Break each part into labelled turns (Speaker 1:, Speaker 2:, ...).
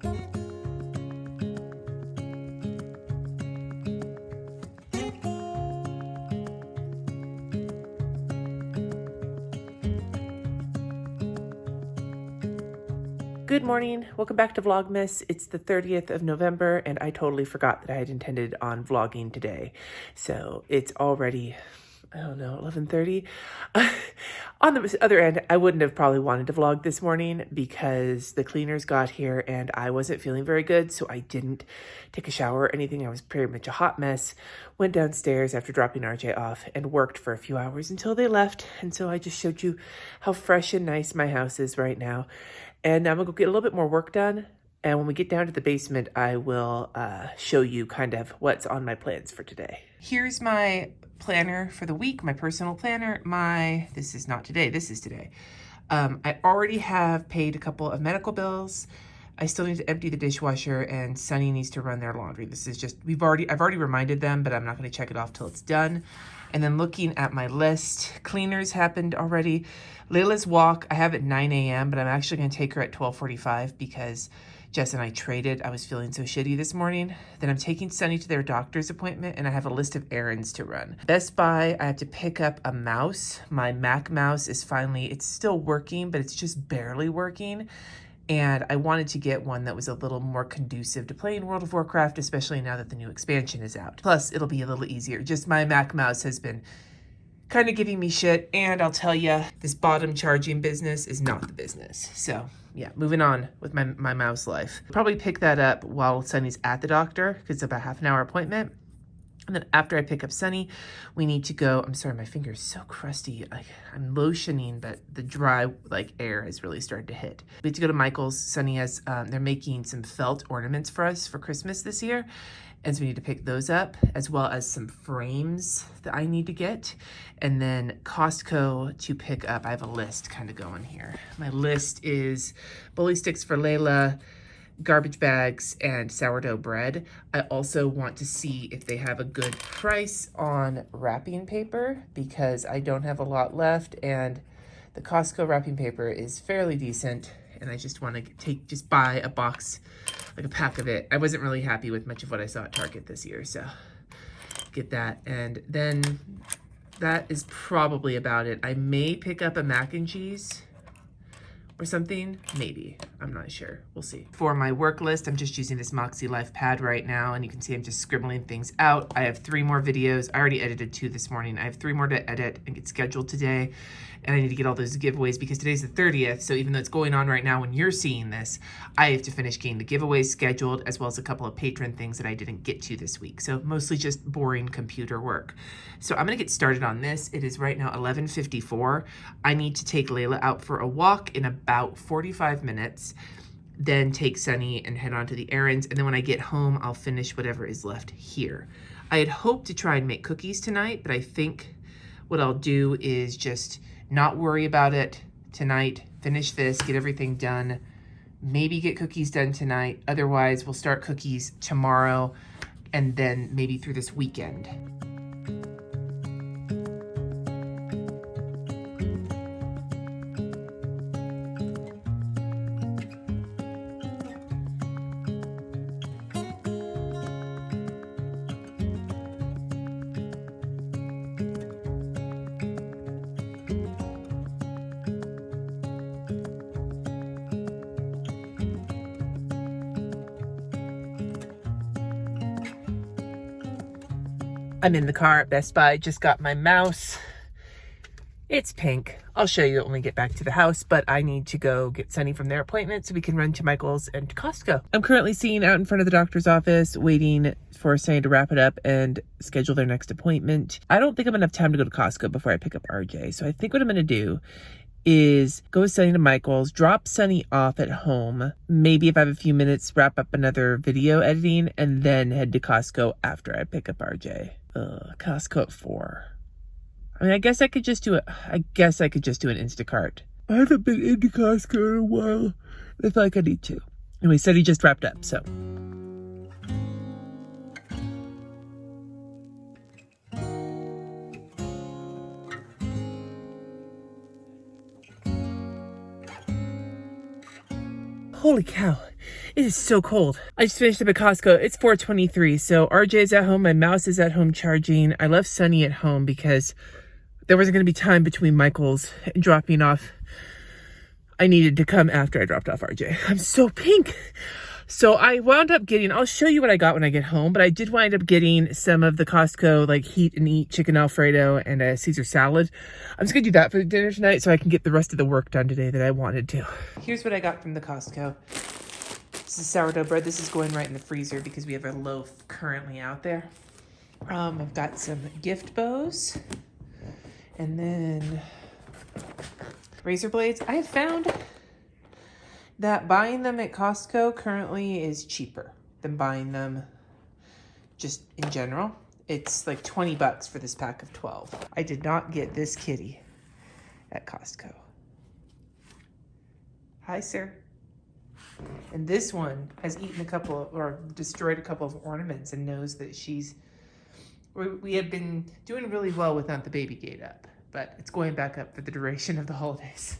Speaker 1: Good morning. Welcome back to Vlogmas. It's the 30th of November, and I totally forgot that I had intended on vlogging today. So it's already, I don't know, 11:30. On the other end, I wouldn't have probably wanted to vlog this morning because the cleaners got here and I wasn't feeling very good, so I didn't take a shower or anything. I was pretty much a hot mess. Went downstairs after dropping RJ off and worked for a few hours until they left. And so I just showed you how fresh and nice my house is right now. And I'm gonna go get a little bit more work done. And when we get down to the basement, I will show you kind of what's on my plans for today. Here's my planner for the week, my personal planner. This is not today, this is today. I already have paid a couple of medical bills. I still need to empty the dishwasher, and Sunny needs to run their laundry. This is just, I've already reminded them, but I'm not gonna check it off till it's done. And then looking at my list, cleaners happened already. Layla's walk, I have at 9 a.m., but I'm actually gonna take her at 12:45 because Jess and I traded. I was feeling so shitty this morning. Then I'm taking Sunny to their doctor's appointment, and I have a list of errands to run. Best Buy, I have to pick up a mouse. My Mac mouse is finally, it's still working, but it's just barely working. And I wanted to get one that was a little more conducive to playing World of Warcraft, especially now that the new expansion is out. Plus, it'll be a little easier. Just my Mac mouse has been kind of giving me shit. And I'll tell you, this bottom charging business is not the business. So yeah, moving on with my mouse life. Probably pick that up while Sunny's at the doctor because it's about a half-an-hour appointment. And then after I pick up Sunny, we need to go, I'm sorry, my finger's so crusty. I'm lotioning, but the dry air has really started to hit. We have to go to Michael's. Sunny has, they're making some felt ornaments for us for Christmas this year. And so we need to pick those up, as well as some frames that I need to get. And then Costco to pick up. I have a list kind of going here. My list is bully sticks for Layla, garbage bags, and sourdough bread. I also want to see if they have a good price on wrapping paper because I don't have a lot left, and the Costco wrapping paper is fairly decent, and I just want to just buy a box, like a pack of it. I wasn't really happy with much of what I saw at Target this year, so get that. And then that is probably about it. I may pick up a mac and cheese or something, maybe, I'm not sure, we'll see. For my work list, I'm just using this Moxie Life pad right now, and you can see I'm just scribbling things out. I have 3 more videos. I already edited 2 this morning. I have 3 more to edit and get scheduled today, and I need to get all those giveaways because today's the 30th, so even though it's going on right now when you're seeing this, I have to finish getting the giveaways scheduled, as well as a couple of patron things that I didn't get to this week, so mostly just boring computer work. So I'm gonna get started on this. It is right now 11:54. I need to take Layla out for a walk in about 45 minutes, then take Sunny and head on to the errands. And then when I get home, I'll finish whatever is left here. I had hoped to try and make cookies tonight, but I think what I'll do is just not worry about it tonight, finish this, get everything done, maybe get cookies done tonight. Otherwise, we'll start cookies tomorrow and then maybe through this weekend. I'm in the car at Best Buy, just got my mouse. It's pink. I'll show you when we get back to the house, but I need to go get Sunny from their appointment so we can run to Michael's and to Costco. I'm currently sitting out in front of the doctor's office waiting for Sunny to wrap it up and schedule their next appointment. I don't think I'm gonna have time to go to Costco before I pick up RJ, so I think what I'm gonna do is go with Sunny to Michael's, drop Sunny off at home, maybe if I have a few minutes, wrap up another video editing, and then head to Costco after I pick up RJ. Costco at 4. I mean, I guess I could just do an Instacart. I haven't been into Costco in a while. I feel like I need to. Anyway, said he just wrapped up, so. Holy cow. It is so cold. I just finished up at Costco. It's 4:23, so RJ is at home. My mouse is at home charging. I left Sunny at home because there wasn't going to be time between Michael's and dropping off. I needed to come after I dropped off RJ. I'm so pink. So I wound up getting, I'll show you what I got when I get home, but I did wind up getting some of the Costco like heat and eat chicken Alfredo and a Caesar salad. I'm just gonna do that for dinner tonight so I can get the rest of the work done today that I wanted to. Here's what I got from the Costco. This is sourdough bread. This is going right in the freezer because we have a loaf currently out there. I've got some gift bows and then razor blades. I have found that buying them at Costco currently is cheaper than buying them just in general. It's like 20 bucks for this pack of 12. I did not get this kitty at Costco. Hi, sir. And this one has eaten a couple or destroyed a couple of ornaments and knows that we have been doing really well without the baby gate up, but it's going back up for the duration of the holidays.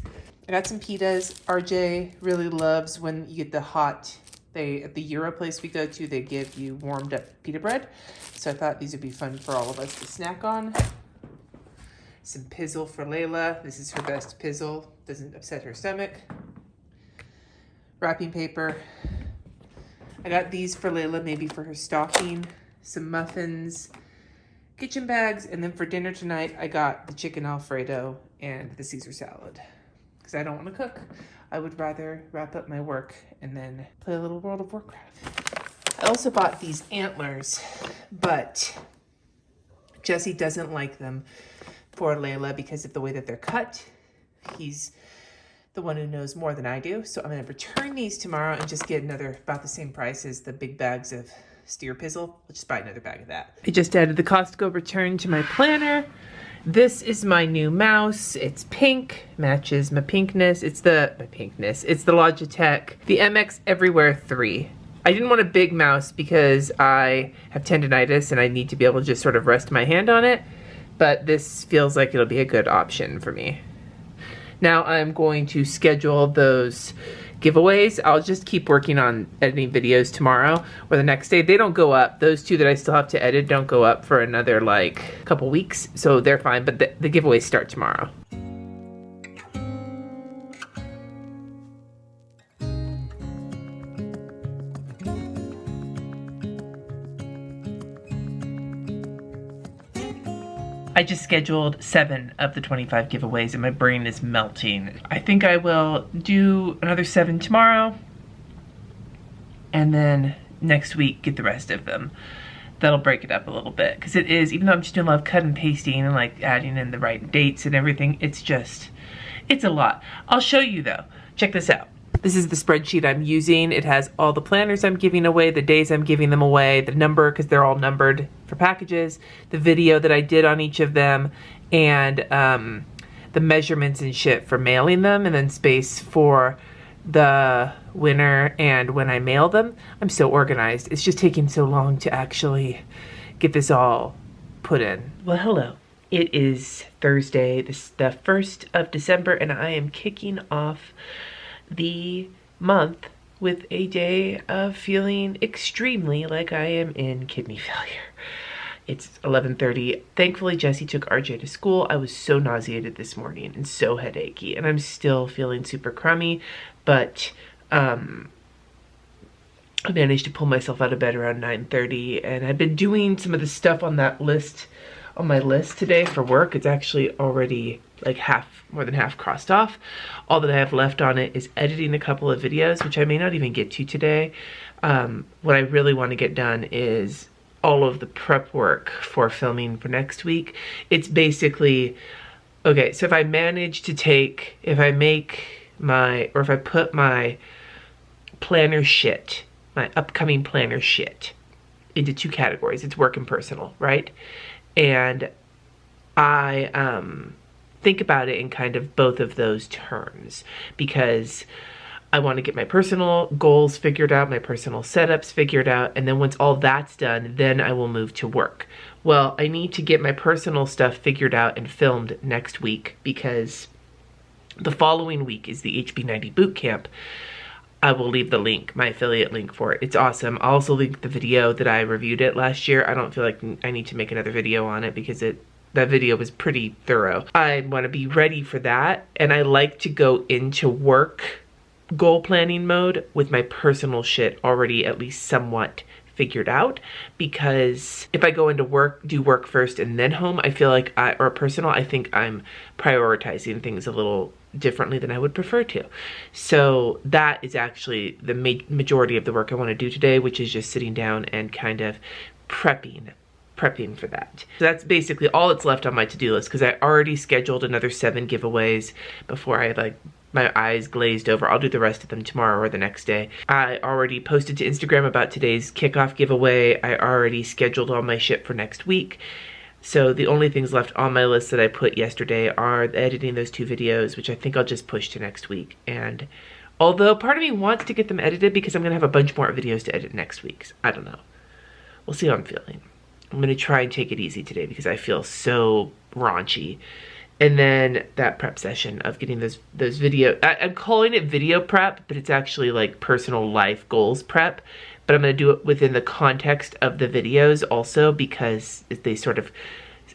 Speaker 1: I got some pitas. RJ really loves when you get the hot, at the Euro place we go to, they give you warmed up pita bread. So I thought these would be fun for all of us to snack on. Some pizzle for Layla. This is her best pizzle. Doesn't upset her stomach. Wrapping paper. I got these for Layla, maybe for her stocking. Some muffins. Kitchen bags. And then for dinner tonight, I got the chicken Alfredo and the Caesar salad. Because I don't want to cook. I would rather wrap up my work and then play a little World of Warcraft. I also bought these antlers, but Jesse doesn't like them for Layla because of the way that they're cut. He's the one who knows more than I do. So I'm going to return these tomorrow and just get another, about the same price as the big bags of steer pizzle. I'll just buy another bag of that. I just added the Costco return to my planner. This is my new mouse. It's pink, matches my pinkness. It's the Logitech, the MX Everywhere 3. I didn't want a big mouse because I have tendonitis and I need to be able to just sort of rest my hand on it, but this feels like it'll be a good option for me. Now I'm going to schedule those giveaways. I'll just keep working on editing videos tomorrow or the next day. They don't go up. Those two that I still have to edit don't go up for another like couple weeks, so they're fine, but the giveaways start tomorrow. I just scheduled 7 of the 25 giveaways and my brain is melting. I think I will do another 7 tomorrow and then next week get the rest of them. That'll break it up a little bit because it is, even though I'm just doing a lot of cut and pasting and like adding in the right dates and everything, it's a lot. I'll show you though. Check this out. This is the spreadsheet I'm using. It has all the planners I'm giving away, the days I'm giving them away, the number, because they're all numbered for packages, the video that I did on each of them, and the measurements and shit for mailing them, and then space for the winner and when I mail them. I'm so organized. It's just taking so long to actually get this all put in. Well, hello. It is Thursday, the 1st of December, and I am kicking off the month with a day of feeling extremely like I am in kidney failure. It's 11:30. Thankfully, Jesse took RJ to school. I was so nauseated this morning and so headachy, and I'm still feeling super crummy, but I managed to pull myself out of bed around 9:30, and I've been doing some of the stuff on that list, on my list today for work. It's actually already like more than half crossed off. All that I have left on it is editing a couple of videos, which I may not even get to today. What I really want to get done is all of the prep work for filming for next week. It's basically, okay, so if I manage to take, if I put my planner shit, my upcoming planner shit into 2 categories. It's work and personal, right? And I think about it in kind of both of those terms because I want to get my personal goals figured out, my personal setups figured out, and then once all that's done, then I will move to work. Well, I need to get my personal stuff figured out and filmed next week because the following week is the HB90 boot camp. I will leave the link, my affiliate link for it. It's awesome. I'll also link the video that I reviewed it last year. I don't feel like I need to make another video on it because that video was pretty thorough. I want to be ready for that, and I like to go into work goal planning mode with my personal shit already at least somewhat figured out, because if I go into work, do work first and then home, I feel like I think I'm prioritizing things a little differently than I would prefer to. So that is actually the majority of the work I want to do today, which is just sitting down and kind of prepping for that. So that's basically all that's left on my to-do list, because I already scheduled another 7 giveaways before I like my eyes glazed over. I'll do the rest of them tomorrow or the next day. I already posted to Instagram about today's kickoff giveaway. I already scheduled all my shit for next week. So the only things left on my list that I put yesterday are editing those 2 videos, which I think I'll just push to next week. And although part of me wants to get them edited because I'm gonna have a bunch more videos to edit next week. So I don't know. We'll see how I'm feeling. I'm gonna try and take it easy today because I feel so raunchy. And then that prep session of getting those video, I'm calling it video prep, but it's actually like personal life goals prep. But I'm gonna do it within the context of the videos also, because they sort of,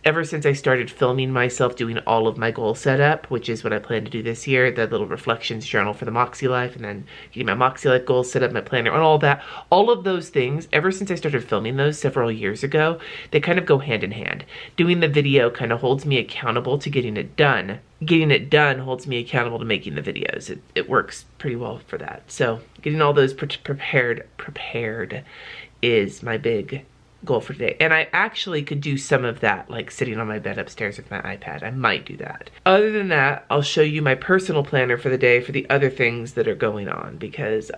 Speaker 1: ever since I started filming myself doing all of my goal setup, which is what I plan to do this year, the little reflections journal for the Moxie Life, and then getting my Moxie Life goals set up, my planner, and all that, all of those things, ever since I started filming those several years ago, they kind of go hand in hand. Doing the video kind of holds me accountable to getting it done. Getting it done holds me accountable to making the videos. It works pretty well for that. So getting all those prepared is my big goal for today. And I actually could do some of that, like sitting on my bed upstairs with my iPad. I might do that. Other than that, I'll show you my personal planner for the day for the other things that are going on, because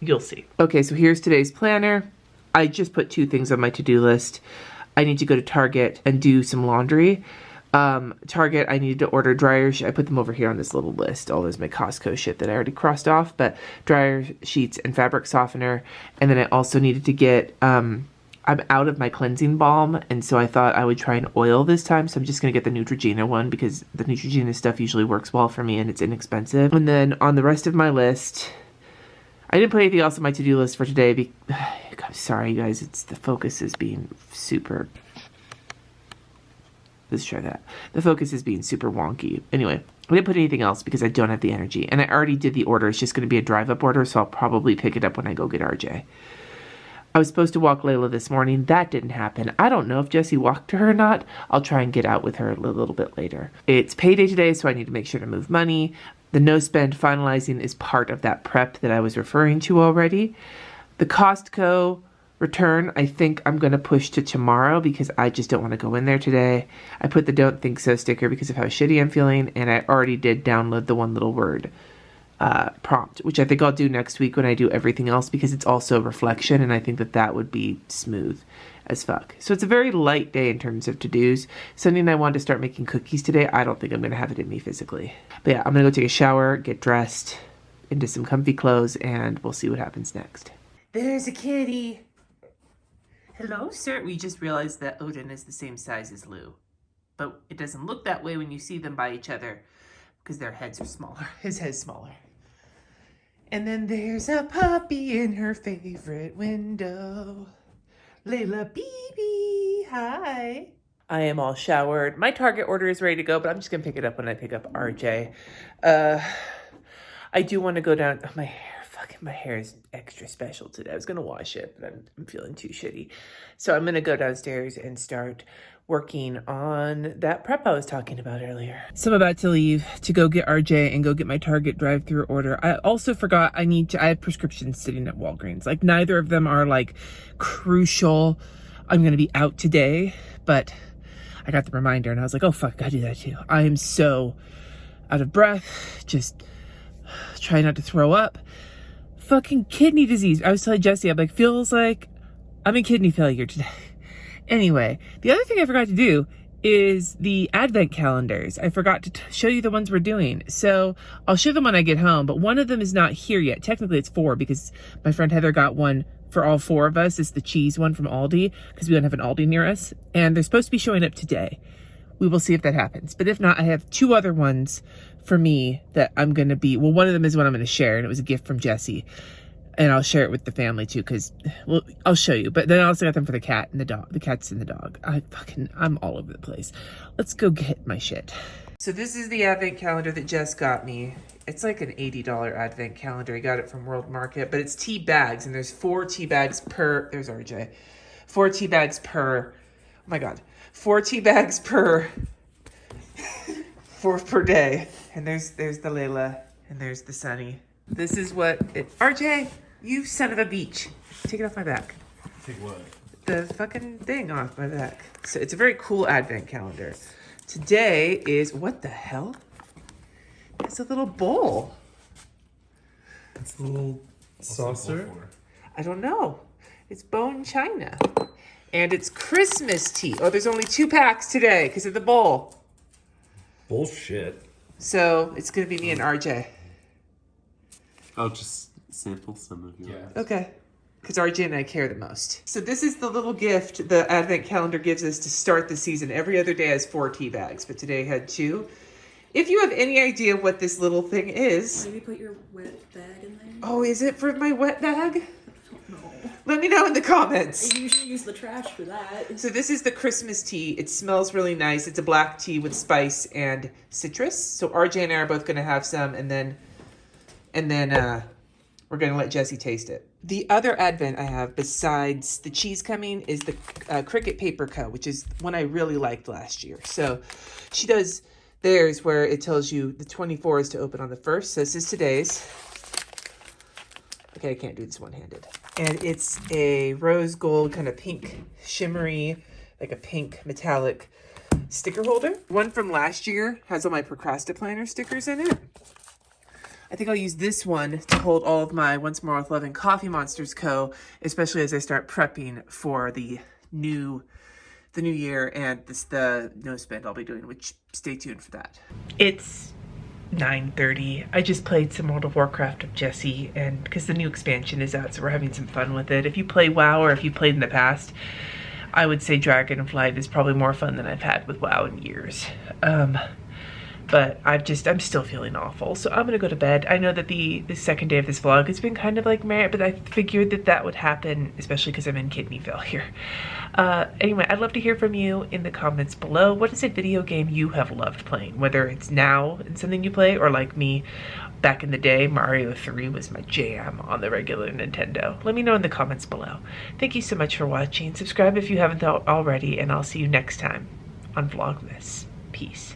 Speaker 1: you'll see. Okay, so here's today's planner. I just put 2 things on my to-do list. I need to go to Target and do some laundry. Target, I needed to order dryer I put them over here on this little list. All those my Costco shit that I already crossed off, but dryer sheets and fabric softener. And then I also needed to get, I'm out of my cleansing balm, and so I thought I would try an oil this time. So I'm just going to get the Neutrogena one, because the Neutrogena stuff usually works well for me and it's inexpensive. And then on the rest of my list, I didn't put anything else on my to-do list for today. I'm sorry, you guys. The focus is being super... Let's try that. The focus is being super wonky. Anyway, I didn't put anything else because I don't have the energy. And I already did the order. It's just going to be a drive-up order, so I'll probably pick it up when I go get RJ. I was supposed to walk Layla this morning. That didn't happen. I don't know if Jessie walked her or not. I'll try and get out with her a little bit later. It's payday today, so I need to make sure to move money. The no-spend finalizing is part of that prep that I was referring to already. The Costco return, I think I'm going to push to tomorrow because I just don't want to go in there today. I put the don't think so sticker because of how shitty I'm feeling, and I already did download the one little word prompt, which I think I'll do next week when I do everything else, because it's also reflection, and I think that would be smooth as fuck. So it's a very light day in terms of to-dos. Something I wanted to start making cookies today. I don't think I'm going to have it in me physically. But yeah, I'm going to go take a shower, get dressed into some comfy clothes, and we'll see what happens next. There's a kitty. Hello, sir. We just realized that Odin is the same size as Lou. But it doesn't look that way when you see them by each other, because their heads are smaller. His head's smaller. And then there's a puppy in her favorite window. Layla BB, hi. I am all showered. My Target order is ready to go, but I'm just going to pick it up when I pick up RJ. I do want to go down. Oh, my hair is extra special today. I was going to wash it, but I'm feeling too shitty. So I'm going to go downstairs and start working on that prep I was talking about earlier. So I'm about to leave to go get RJ and go get my Target drive-through order. I also forgot I have prescriptions sitting at Walgreens. Like, neither of them are like crucial. I'm going to be out today, but I got the reminder and I was like, oh fuck, I gotta do that too. I am so out of breath. Just try not to throw up. Fucking kidney disease. I was telling Jessie, I'm like, feels like I'm in kidney failure today. Anyway, the other thing I forgot to do is the advent calendars. I forgot to show you the ones we're doing. So I'll show them when I get home, but one of them is not here yet. Technically it's 4 because my friend Heather got one for all 4 of us. It's the cheese one from Aldi because we don't have an Aldi near us. And they're supposed to be showing up today. we will see if that happens. But if not, I have 2 other ones for me that I'm going to be, well, one of them is one I'm going to share, and it was a gift from Jessie. And I'll share it with the family too, because, well, I'll show you. But then I also got them for the cat and the dog. The cats and the dog. I'm all over the place. Let's go get my shit. So this is the advent calendar that Jess got me. It's like an $80 advent calendar. I got it from World Market, but it's tea bags, and there's 4 tea bags per, there's RJ. 4 tea bags per, oh my God. 4 tea bags per, 4 per day. And there's the Layla, and there's the Sunny. This is what it, RJ, you son of a beach. Take it off my back.
Speaker 2: Take what?
Speaker 1: The fucking thing off my back. So it's a very cool advent calendar. Today is, what the hell? It's a little bowl.
Speaker 2: It's a little saucer.
Speaker 1: I don't know. It's bone china. And it's Christmas tea. Oh, there's only 2 packs today because of the bowl.
Speaker 2: Bullshit.
Speaker 1: So it's going to be me and RJ.
Speaker 3: I'll just sample some of yours.
Speaker 2: Yeah.
Speaker 1: Okay. Because RJ and I care the most. So this is the little gift the advent calendar gives us to start the season. Every other day has 4 tea bags, but today had 2. If you have any idea what this little thing is...
Speaker 4: Maybe put your wet bag in there?
Speaker 1: Oh, is it for my wet bag?
Speaker 4: No.
Speaker 1: Let me know in the comments.
Speaker 4: You usually use the trash for that.
Speaker 1: So this is the Christmas tea. It smells really nice. It's a black tea with spice and citrus. So RJ and I are both going to have some, and then we're going to let Jessie taste it. The other advent I have, besides the cheese coming, is the Cricut Paper Co., which is one I really liked last year. So she does theirs where it tells you the 24 is to open on the 1st. So this is today's. Okay, I can't do this one-handed. And it's a rose gold kind of pink shimmery, like a pink metallic sticker holder. One from last year has all my Procrastiplanner stickers in it. I think I'll use this one to hold all of my Once More with Love and Coffee Monsters Co., especially as I start prepping for the new year and the no spend I'll be doing, which stay tuned for that. It's 9:30. I just played some World of Warcraft with Jessie, and because the new expansion is out, so we're having some fun with it. If you play WoW or if you played in the past, I would say Dragonflight is probably more fun than I've had with WoW in years. But I'm still feeling awful, so I'm gonna go to bed. I know that the second day of this vlog has been kind of like meh, but I figured that would happen, especially because I'm in kidney failure. Anyway, I'd love to hear from you in the comments below. What is a video game you have loved playing? Whether it's now and something you play, or like me, back in the day, Mario 3 was my jam on the regular Nintendo. Let me know in the comments below. Thank you so much for watching. Subscribe if you haven't already, and I'll see you next time on Vlogmas. Peace.